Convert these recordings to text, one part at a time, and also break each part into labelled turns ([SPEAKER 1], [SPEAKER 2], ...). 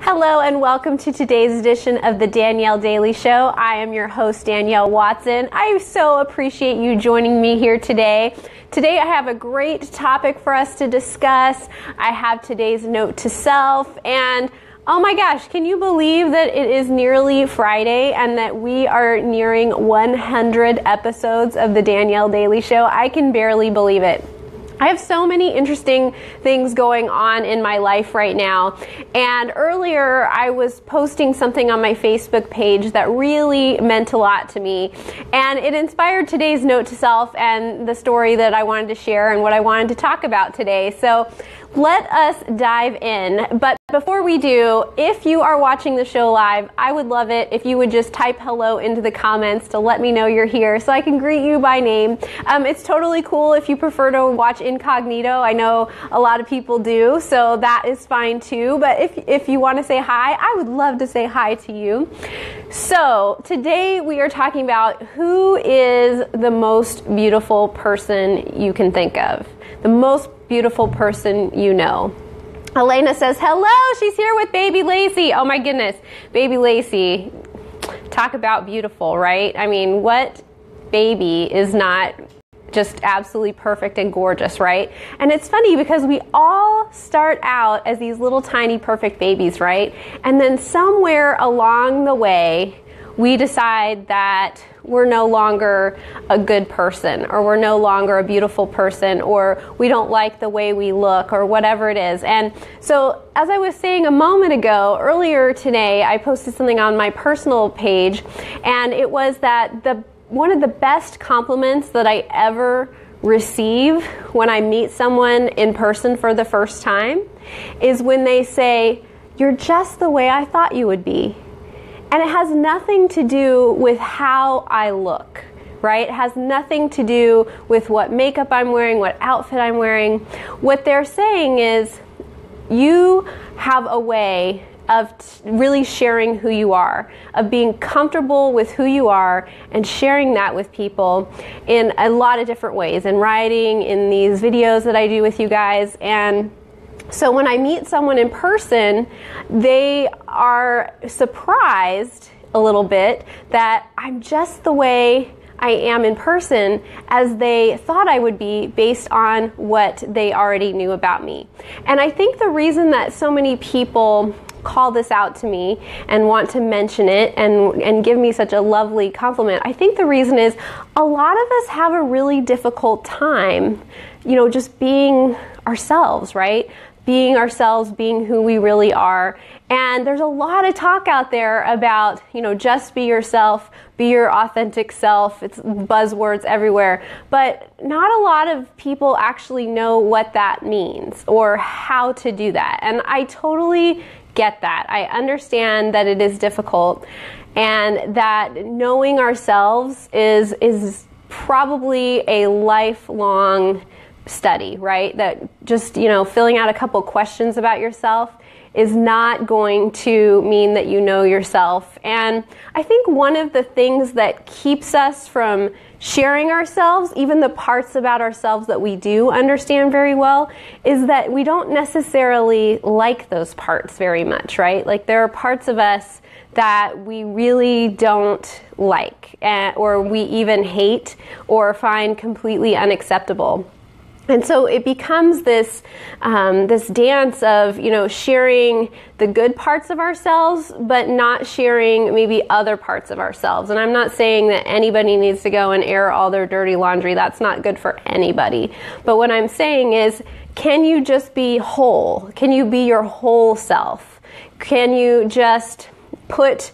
[SPEAKER 1] Hello and welcome to today's edition of the Danielle Daily Show. I am your host, Danielle Watson. I so appreciate you joining me here today. Today I have a great topic for us to discuss. I have today's note to self, and oh my gosh, can you believe that it is nearly Friday and that we are nearing 100 episodes of the Danielle Daily Show? I can barely believe it. I have so many interesting things going on in my life right now, and earlier I was posting something on my Facebook page that really meant a lot to me, and it inspired today's note to self and the story that I wanted to share and what I wanted to talk about today. So let us dive in. But before we do, if you are watching the show live, I would love it if you would just type hello into the comments to let me know you're here so I can greet you by name. It's totally cool if you prefer to watch incognito. I know a lot of people do, so that is fine too. But if you want to say hi, I would love to say hi to you. So today we are talking about who is the most beautiful person you can think of. The most beautiful person you know. Elena says, hello, she's here with baby Lacey. Oh my goodness, baby Lacey. Talk about beautiful, right? I mean, what baby is not just absolutely perfect and gorgeous, right? And it's funny because we all start out as these little tiny perfect babies, right? And then somewhere along the way, we decide that we're no longer a good person, or we're no longer a beautiful person, or we don't like the way we look, or whatever it is. And so, as I was saying a moment ago, earlier today, I posted something on my personal page, and it was that one of the best compliments that I ever receive when I meet someone in person for the first time is when they say, "You're just the way I thought you would be." And it has nothing to do with how I look, right? It has nothing to do with what makeup I'm wearing, what outfit I'm wearing. What they're saying is, you have a way of really sharing who you are, of being comfortable with who you are and sharing that with people in a lot of different ways, in writing, in these videos that I do with you guys. And so when I meet someone in person, they are surprised a little bit that I'm just the way I am in person as they thought I would be based on what they already knew about me. And I think the reason that so many people call this out to me and want to mention it and give me such a lovely compliment, I think the reason is a lot of us have a really difficult time, just being ourselves, right? Being ourselves, being who we really are. And there's a lot of talk out there about, just be yourself, be your authentic self. It's buzzwords everywhere. But not a lot of people actually know what that means or how to do that. And I totally get that. I understand that it is difficult and that knowing ourselves is probably a lifelong study, right? That just, filling out a couple questions about yourself is not going to mean that you know yourself. And I think one of the things that keeps us from sharing ourselves, even the parts about ourselves that we do understand very well, is that we don't necessarily like those parts very much, right? Like there are parts of us that we really don't like, or we even hate or find completely unacceptable. And so it becomes this dance of, sharing the good parts of ourselves, but not sharing maybe other parts of ourselves. And I'm not saying that anybody needs to go and air all their dirty laundry. That's not good for anybody. But what I'm saying is, can you just be whole? Can you be your whole self? Can you just put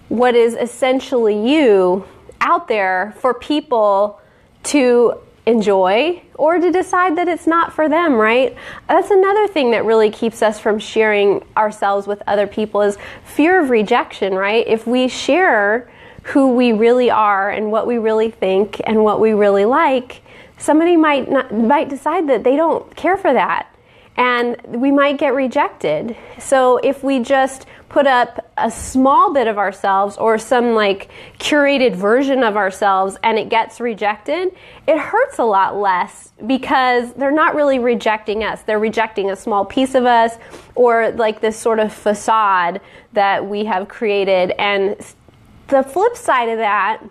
[SPEAKER 1] what is essentially you out there for people to enjoy or to decide that it's not for them, right? That's another thing that really keeps us from sharing ourselves with other people is fear of rejection, right? If we share who we really are and what we really think and what we really like, somebody might decide that they don't care for that. and we might get rejected. So if we just put up a small bit of ourselves or some like curated version of ourselves and it gets rejected, it hurts a lot less because they're not really rejecting us. They're rejecting a small piece of us or like this sort of facade that we have created. And the flip side of that,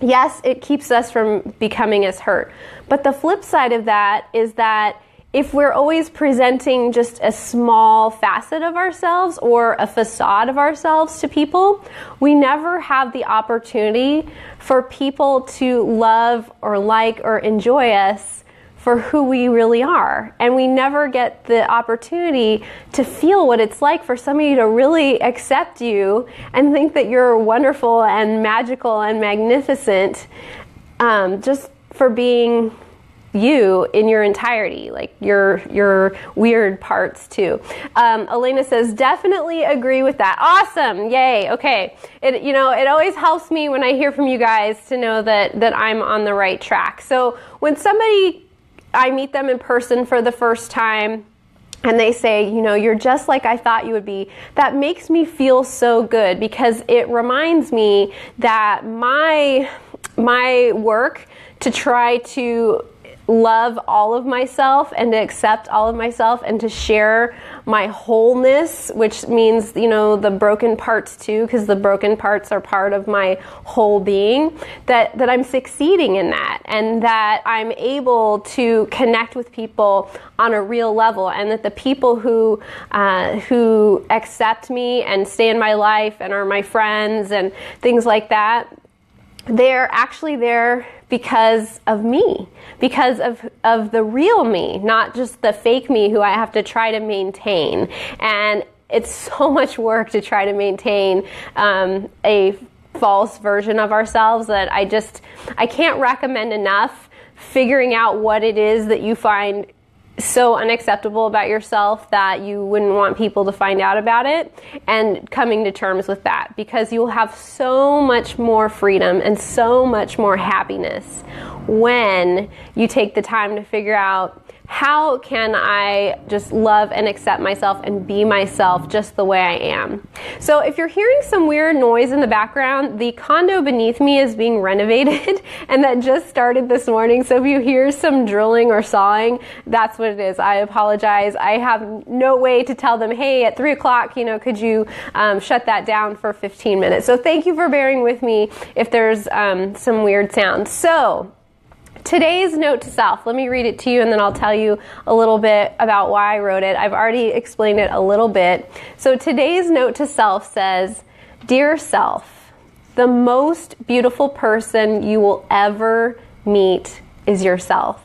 [SPEAKER 1] yes, it keeps us from becoming as hurt. But the flip side of that is that if we're always presenting just a small facet of ourselves or a facade of ourselves to people, we never have the opportunity for people to love or like or enjoy us for who we really are. And we never get the opportunity to feel what it's like for somebody to really accept you and think that you're wonderful and magical and magnificent, just for being you in your entirety, like your weird parts too. Elena says, definitely agree with that. Awesome. Yay. Okay. It always helps me when I hear from you guys to know that I'm on the right track. So when I meet them in person for the first time and they say, you're just like I thought you would be, that makes me feel so good because it reminds me that my work to try to love all of myself and to accept all of myself and to share my wholeness, which means, the broken parts too, because the broken parts are part of my whole being, that I'm succeeding in that and that I'm able to connect with people on a real level, and that the people who accept me and stay in my life and are my friends and things like that, they're actually there because of me, because of the real me, not just the fake me who I have to try to maintain. And it's so much work to try to maintain a false version of ourselves that I can't recommend enough figuring out what it is that you find so unacceptable about yourself that you wouldn't want people to find out about it, and coming to terms with that, because you'll have so much more freedom and so much more happiness when you take the time to figure out, how can I just love and accept myself and be myself just the way I am? So if you're hearing some weird noise in the background, the condo beneath me is being renovated and that just started this morning. So if you hear some drilling or sawing, that's what it is. I apologize. I have no way to tell them, hey, at 3 o'clock, could you shut that down for 15 minutes? So thank you for bearing with me if there's some weird sounds. So today's note to self, let me read it to you and then I'll tell you a little bit about why I wrote it. I've already explained it a little bit. So today's note to self says, Dear self, the most beautiful person you will ever meet is yourself.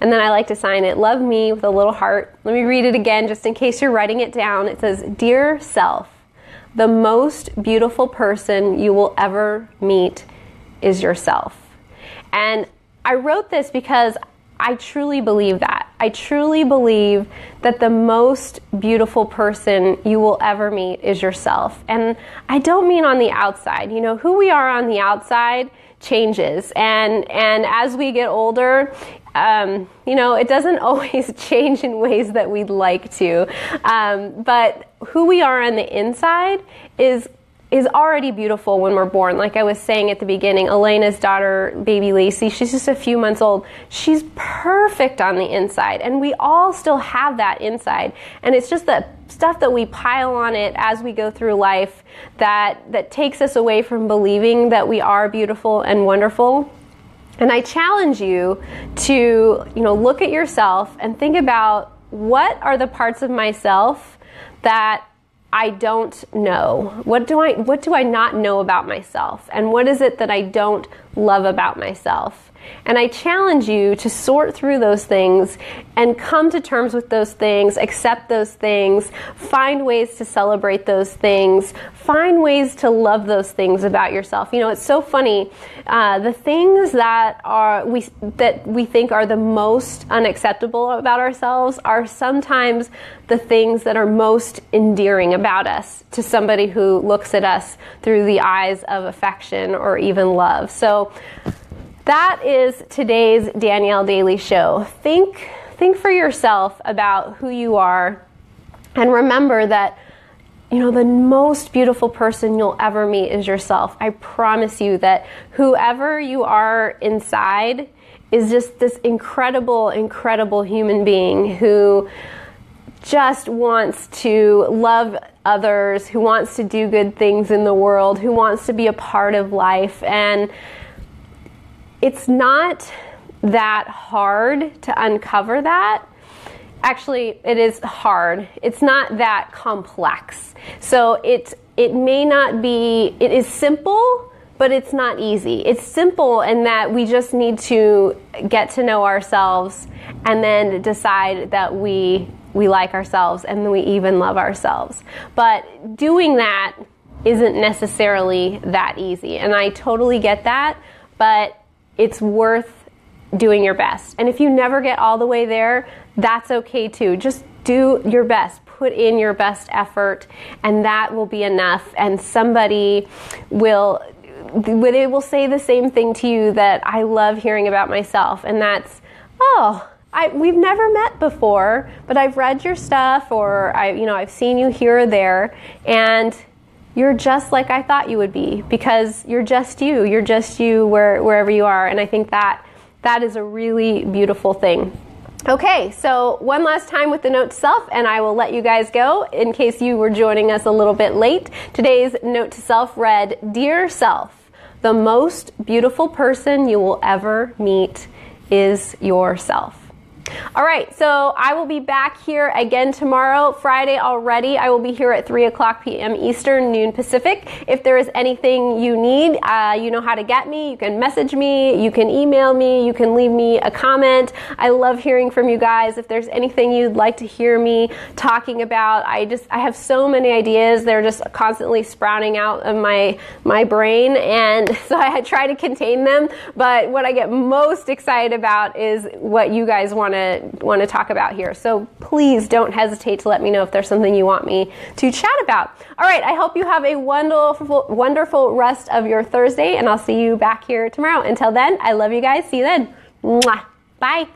[SPEAKER 1] And then I like to sign it, love me, with a little heart. Let me read it again just in case you're writing it down. It says, Dear self, the most beautiful person you will ever meet is yourself. And I wrote this because I truly believe that. I truly believe that the most beautiful person you will ever meet is yourself. And I don't mean on the outside. Who we are on the outside changes. And as we get older, it doesn't always change in ways that we'd like to. But who we are on the inside is already beautiful when we're born. Like I was saying at the beginning, Elena's daughter, baby Lacey, she's just a few months old. She's perfect on the inside, and we all still have that inside. And it's just the stuff that we pile on it as we go through life that takes us away from believing that we are beautiful and wonderful. And I challenge you to, look at yourself and think about, what are the parts of myself that I don't know? What do I not know about myself? And what is it that I don't love about myself? And I challenge you to sort through those things and come to terms with those things, accept those things, find ways to celebrate those things, find ways to love those things about yourself. It's so funny. The things that we think are the most unacceptable about ourselves are sometimes the things that are most endearing about us to somebody who looks at us through the eyes of affection or even love. So that is today's Danielle Daily Show. Think think for yourself about who you are, and remember that, you know, the most beautiful person you'll ever meet is yourself. I promise you that whoever you are inside is just this incredible, incredible human being who just wants to love others, who wants to do good things in the world, who wants to be a part of life. And it's not that hard to uncover that. Actually, it is hard. It's not that complex. So it may not be, it is simple, but it's not easy. It's simple in that we just need to get to know ourselves and then decide that we like ourselves and we even love ourselves. But doing that isn't necessarily that easy. And I totally get that, but it's worth doing your best. And if you never get all the way there, that's okay too. Just do your best. Put in your best effort, and that will be enough. And somebody will, they will say the same thing to you that I love hearing about myself, and that's, we've never met before, but I've read your stuff, or I've seen you here or there, and you're just like I thought you would be, because you're just you. You're just you wherever you are. And I think that is a really beautiful thing. Okay, so one last time with the note to self, and I will let you guys go in case you were joining us a little bit late. Today's note to self read, Dear Self, the most beautiful person you will ever meet is yourself. All right, so I will be back here again tomorrow, Friday already. I will be here at 3 o'clock p.m. Eastern, noon Pacific. If there is anything you need, you know how to get me. You can message me, you can email me, you can leave me a comment. I love hearing from you guys. If there's anything you'd like to hear me talking about, I have so many ideas. They're just constantly sprouting out of my brain, and so I try to contain them. But what I get most excited about is what you guys want to talk about here. So please don't hesitate to let me know if there's something you want me to chat about. All right, I hope you have a wonderful rest of your Thursday, and I'll see you back here tomorrow. Until then, I love you guys. See you then. Mwah. Bye.